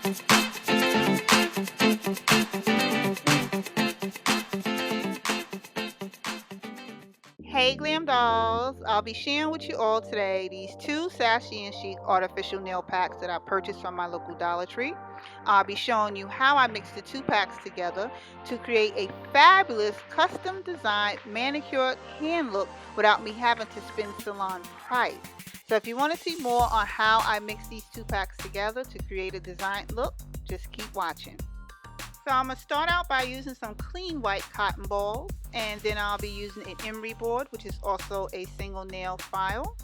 Hey GlamDollz, I'll be sharing with you all today these two Sassy Chic artificial nail packs that I purchased from my local Dollar Tree. I'll be showing you how I mix the two packs together to create a fabulous custom designed manicured hand look without me having to spend salon price. So if you want to see more on how I mix these two packs together to create a designed look, just keep watching. So I'm going to start out by using some clean white cotton balls, and then I'll be using an emery board, which is also a single nail file.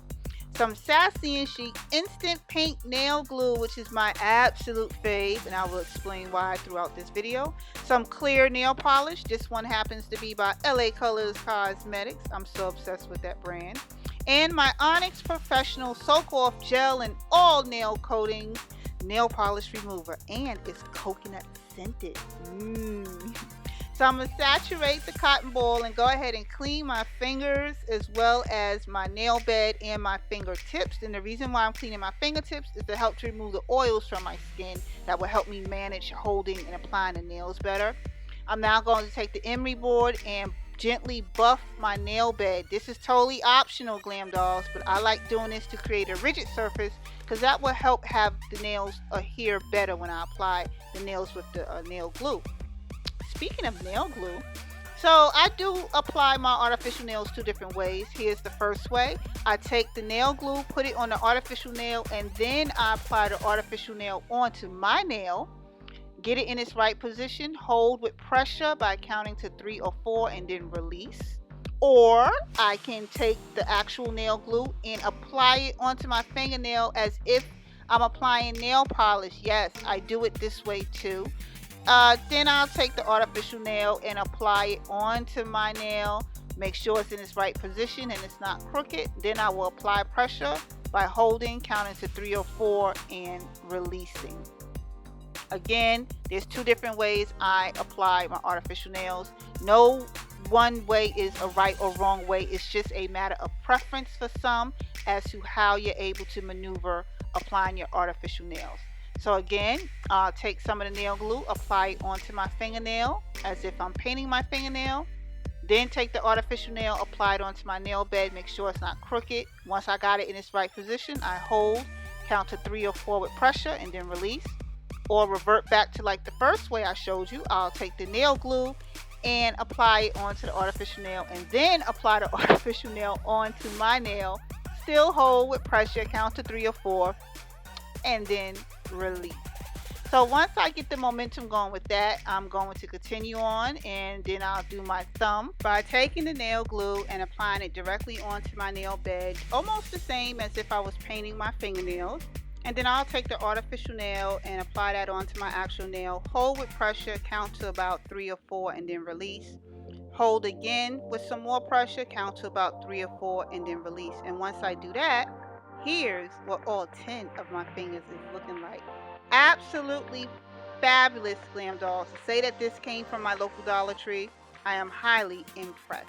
Some Sassy Chic instant paint nail glue, which is my absolute fave, and I will explain why throughout this video. Some clear nail polish. This one happens to be by LA Colors Cosmetics. I'm so obsessed with that brand. And my Onyx Professional Soak Off Gel and all nail coating nail polish remover, and it's coconut scented. So I'm going to saturate the cotton ball and go ahead and clean my fingers as well as my nail bed and my fingertips. And the reason why I'm cleaning my fingertips is to help to remove the oils from my skin that will help me manage holding and applying the nails better. I'm now going to take the emery board and gently buff my nail bed. This is totally optional, GlamDollz, but I like doing this to create a rigid surface because that will help have the nails adhere better when I apply the nails with the nail glue. Speaking of nail glue, so I do apply my artificial nails two different ways. Here's the first way. I take the nail glue, put it on the artificial nail, and then I apply the artificial nail onto my nail. Get it in its right position, hold with pressure by counting to 3 or 4 and then release. Or I can take the actual nail glue and apply it onto my fingernail as if I'm applying nail polish. Yes, I do it this way too. Then I'll take the artificial nail and apply it onto my nail. Make sure it's in its right position and it's not crooked. Then I will apply pressure by holding, counting to 3 or 4 and releasing. Again, there's two different ways I apply my artificial nails. No one way is a right or wrong way. It's just a matter of preference for some as to how you're able to maneuver applying your artificial nails. So again, I'll take some of the nail glue, apply it onto my fingernail as if I'm painting my fingernail. Then take the artificial nail, apply it onto my nail bed, make sure it's not crooked. Once I got it in its right position, I hold, count to 3 or 4 with pressure, and then release. Or revert back to like the first way I showed you. I'll take the nail glue and apply it onto the artificial nail, and then apply the artificial nail onto my nail. Still hold with pressure, count to 3 or 4, and then release. So once I get the momentum going with that, I'm going to continue on, and then I'll do my thumb by taking the nail glue and applying it directly onto my nail bed, almost the same as if I was painting my fingernails. And then I'll take the artificial nail and apply that onto my actual nail. Hold with pressure, count to about 3 or 4, and then release. Hold again with some more pressure, count to about 3 or 4, and then release. And once I do that, here's what all 10 of my fingers is looking like. Absolutely fabulous, GlamDollz. To say that this came from my local Dollar Tree, I am highly impressed.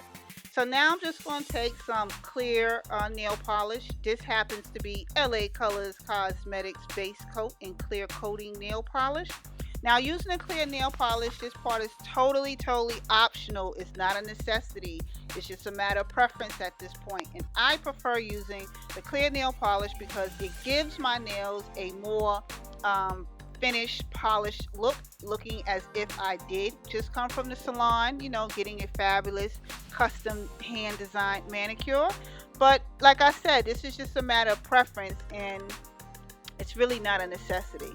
So now I'm just going to take some clear nail polish. This happens to be LA Colors Cosmetics Base Coat and Clear Coating Nail Polish. Now using a clear nail polish, this part is totally optional. It's not a necessity. It's just a matter of preference at this point. And I prefer using the clear nail polish because it gives my nails a more finished, polished look, looking as if I did just come from the salon, you know, getting a fabulous custom hand designed manicure. But like I said, this is just a matter of preference and it's really not a necessity.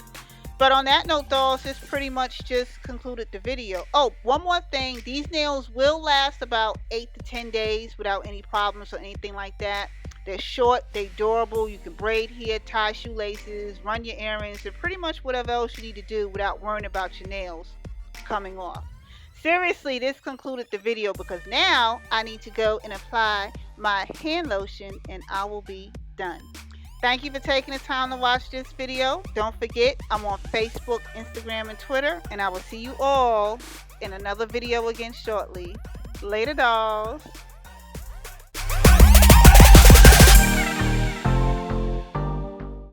But on that note, dolls, this pretty much just concluded the video. Oh, one more thing, these nails will last about 8 to 10 days without any problems or anything like that. They're short, they're durable, you can braid hair, tie shoelaces, run your errands, and pretty much whatever else you need to do without worrying about your nails coming off. Seriously, this concluded the video because now I need to go and apply my hand lotion and I will be done. Thank you for taking the time to watch this video. Don't forget, I'm on Facebook, Instagram, and Twitter, and I will see you all in another video again shortly. Later, dolls.